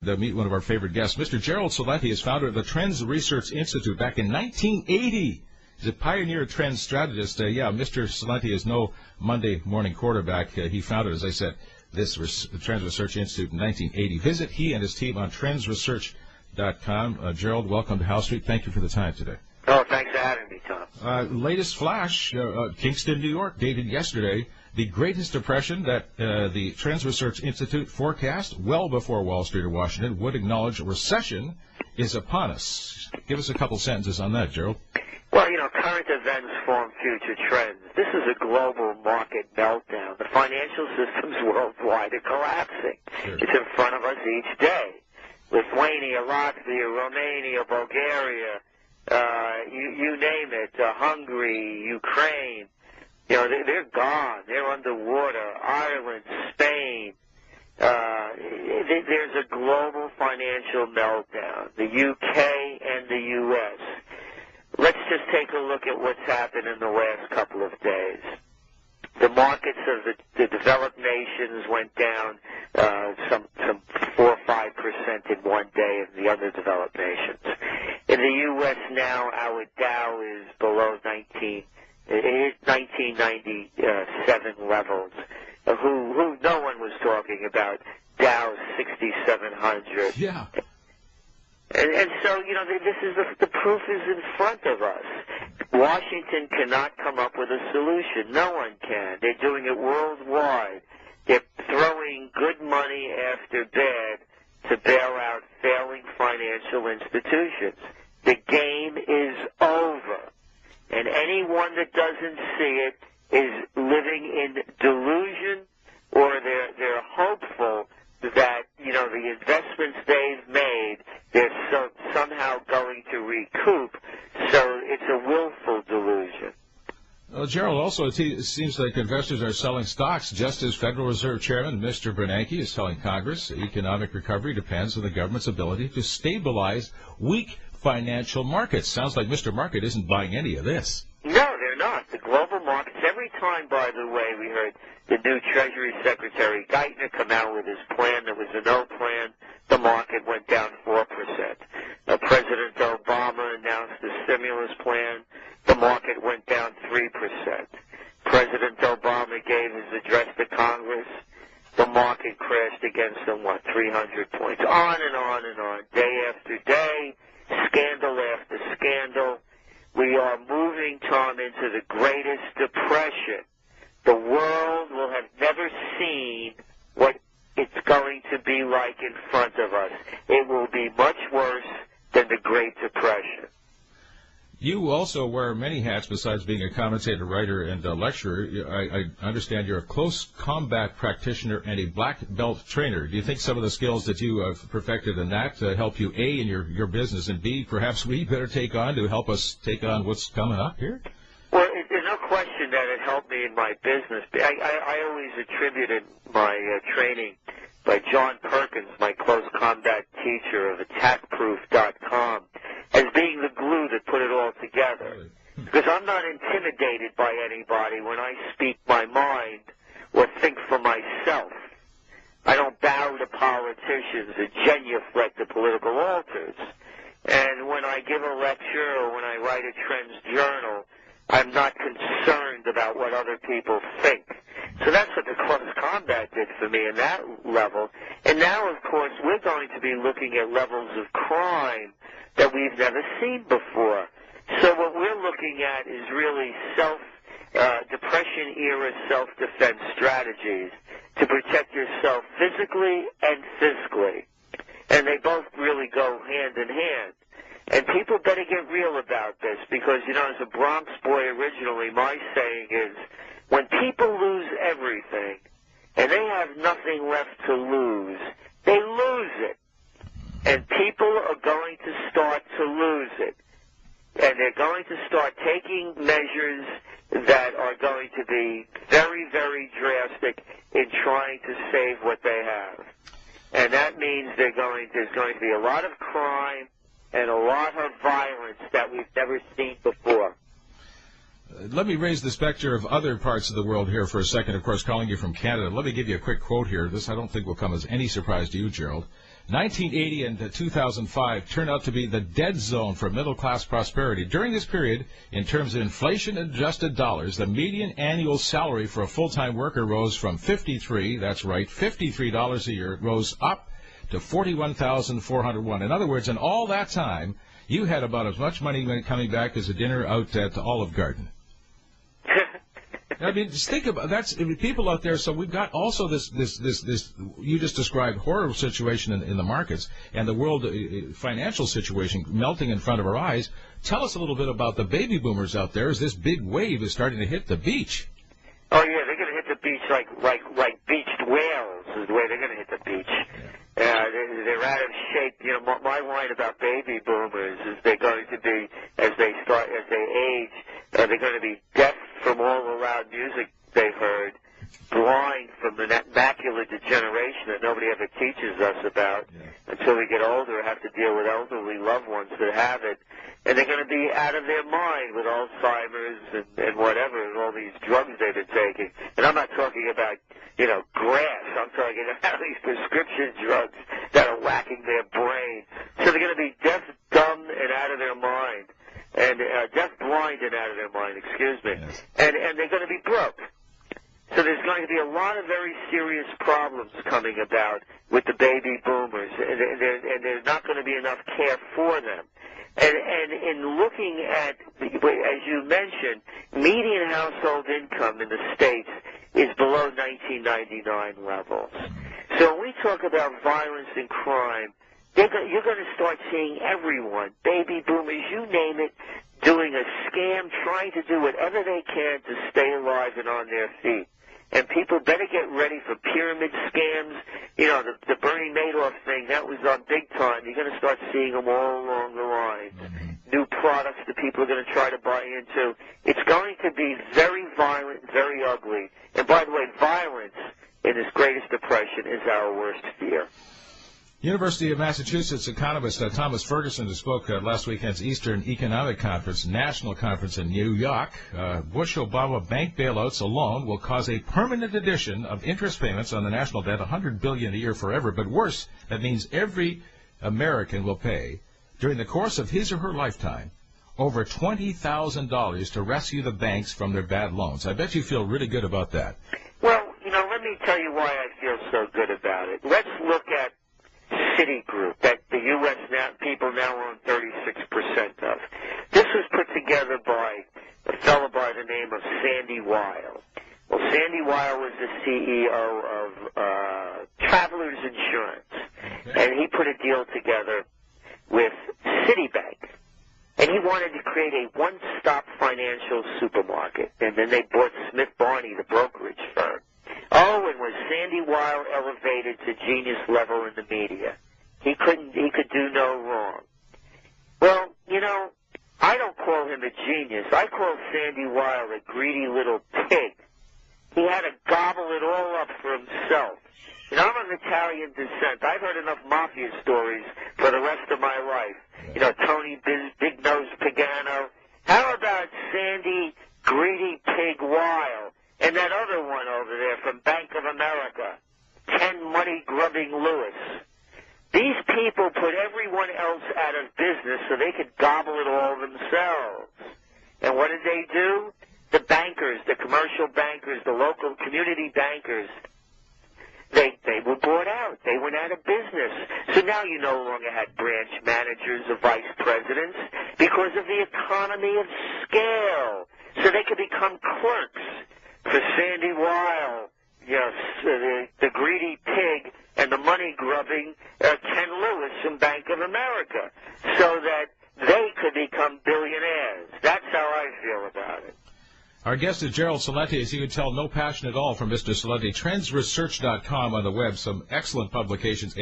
To meet one of our favorite guests. Mr. Gerald Celente is founder of the Trends Research Institute back in 1980. He's a pioneer trend strategist. Mr. Celente is no Monday morning quarterback. He founded, as I said, the Trends Research Institute in 1980. Visit he and his team on trendsresearch.com. Gerald, welcome to House Street. Thank you for the time today. Oh, thanks for having me, Tom. Latest flash, Kingston, New York, dated yesterday. The greatest depression that the Trends Research Institute forecast well before Wall Street or Washington would acknowledge a recession is upon us. Give us a couple sentences on that, Gerald. Well, current events form future trends. This is a global market meltdown. The financial systems worldwide are collapsing. Sure. It's in front of us each day. Lithuania, Latvia, Romania, Bulgaria, you name it, Hungary, Ukraine. They're gone. They're underwater. Ireland, Spain. There's a global financial meltdown. The UK and the US. Let's just take a look at what's happened in the last couple of days. The markets of the developed nations went down some 4 or 5% in one day in the underdeveloped nations. In the US now, our Dow is below 1997 levels, who no one was talking about Dow's 6,700. Yeah. And so, this is the proof is in front of us. Washington cannot come up with a solution. No one can. They're doing it worldwide. They're throwing good money after bad to bail out failing financial institutions. The game is over. And anyone that doesn't see it is living in delusion, or they're hopeful that, the investments they've made, they're somehow going to recoup. So it's a willful delusion. Well, Gerald, also it seems like investors are selling stocks, just as Federal Reserve Chairman Mr. Bernanke is telling Congress economic recovery depends on the government's ability to stabilize weak financial markets. Sounds like Mr. Market isn't buying any of this. No, they're not. The global markets, every time, by the way, we heard the new Treasury Secretary Geithner come out with his plan that was a no plan, the market went down 4%. President Obama announced a stimulus plan, the market went down 3%. President Obama gave his address to Congress, the market crashed against him, 300 points. On and on and on, day after day, scandal after scandal. We are moving, Tom, into the greatest depression. The world will have never seen what it's going to be like in front of us. It will be much worse than the Great Depression. You also wear many hats besides being a commentator, writer, and a lecturer. I understand you're a close combat practitioner and a black belt trainer. Do you think some of the skills that you have perfected in that help you, A, in your business, and B, perhaps we better take on to help us take on what's coming up here? Well, there's no question that it helped me in my business. I always attributed my training by John Perkins, my close combat teacher of attackproof.com, as being the glue that put it all together. Really? Because I'm not intimidated by anybody when I speak my mind or think for myself. I don't bow to politicians or genuflect to political altars. And when I give a lecture or when I write a Trends journal, I'm not concerned about what other people think. So that's what the close combat did for me in that level. And now, of course, we're going to be looking at levels of crime that we've never seen before. So what we're looking at is really Depression-era self-defense strategies to protect yourself physically and fiscally. And they both really go hand in hand. And people better get real about this because, as a Bronx boy originally, my saying is, when people lose everything and they have nothing left to lose, they lose it. And people are going to start to lose it. And they're going to start taking measures that are going to be very, very drastic in trying to save what they have. And that means there's going to be a lot of crime and a lot of violence that we've never seen before. Let me raise the specter of other parts of the world here for a second, of course, calling you from Canada. Let me give you a quick quote here. This I don't think will come as any surprise to you, Gerald. 1980 and 2005 turned out to be the dead zone for middle-class prosperity. During this period, in terms of inflation-adjusted dollars, the median annual salary for a full-time worker rose from $53 a year, rose up to $41,401. In other words, in all that time, you had about as much money coming back as a dinner out at the Olive Garden. I mean, just think about that's people out there. So we've got also this you just described horrible situation in the markets and the world financial situation melting in front of our eyes. Tell us a little bit about the baby boomers out there as this big wave is starting to hit the beach. Oh yeah, they're going to hit the beach like beached whales is the way they're going to hit the beach. They're out of shape. You know, my line about baby boomers is they're going to be as they age, they're going to be deaf from all the loud music they heard, blind from the macular degeneration that nobody ever teaches us about until we get older, have to deal with elderly loved ones that have it. And they're going to be out of their mind with Alzheimer's and whatever, and all these drugs they've been taking. And I'm not talking about, grass. I'm talking about these prescription drugs that are whacking their brain. So they're going to be deaf, dumb, and out of their mind. And deaf, blind, and out of their mind, excuse me. Yes. And they're going to be broke. So there's going to be a lot of very serious problems coming about with the baby boomers, and there's not going to be enough care for them. And in looking at, as you mentioned, median household income in the States is below 1999 levels. So when we talk about violence and crime, you're going to start seeing everyone, baby boomers, you name it, doing a scam, trying to do whatever they can to stay alive and on their feet. And people better get ready for pyramid scams. The Bernie Madoff thing, that was on big time. You're going to start seeing them all along the line. New products that people are going to try to buy into. It's going to be very violent, very ugly. And by the way, violence in this greatest depression is our worst fear. University of Massachusetts economist Thomas Ferguson, who spoke last weekend's Eastern Economic Conference, national conference in New York, Bush-Obama bank bailouts alone will cause a permanent addition of interest payments on the national debt, $100 billion a year forever. But worse, that means every American will pay, during the course of his or her lifetime, over $20,000 to rescue the banks from their bad loans. I bet you feel really good about that. Well, let me tell you why I feel so good about it. Let's look at Citigroup, that the U.S. people now own 36% of. This was put together by a fellow by the name of Sandy Weil. Well, Sandy Weil was the CEO of Travelers Insurance, and he put a deal together with Citibank, and he wanted to create a one-stop financial supermarket, and then they bought Smith Barney, the brokerage firm. Oh, and was Sandy Weil elevated to genius level in the media? He could do no wrong. Well, I don't call him a genius. I call Sandy Weil a greedy little pig. He had to gobble it all up for himself. I'm of Italian descent. I've heard enough mafia stories for the rest of my life. Tony Big Nose Pagano. How about Sandy Greedy Pig Weil? And that other one over there from Bank of America, Ken Money-Grubbing Lewis. These people put everyone else out of business so they could gobble it all themselves. And what did they do? The bankers, the commercial bankers, the local community bankers, they were bought out. They went out of business. So now you no longer had branch managers or vice presidents because of the economy of scale. So they could become clerks for Sandy Weil, the greedy pig, and the money-grubbing Ken Lewis from Bank of America, so that they could become billionaires. That's how I feel about it. Our guest is Gerald Celente. As you can tell, no passion at all from Mr. Celente. Trendsresearch.com on the web, some excellent publications.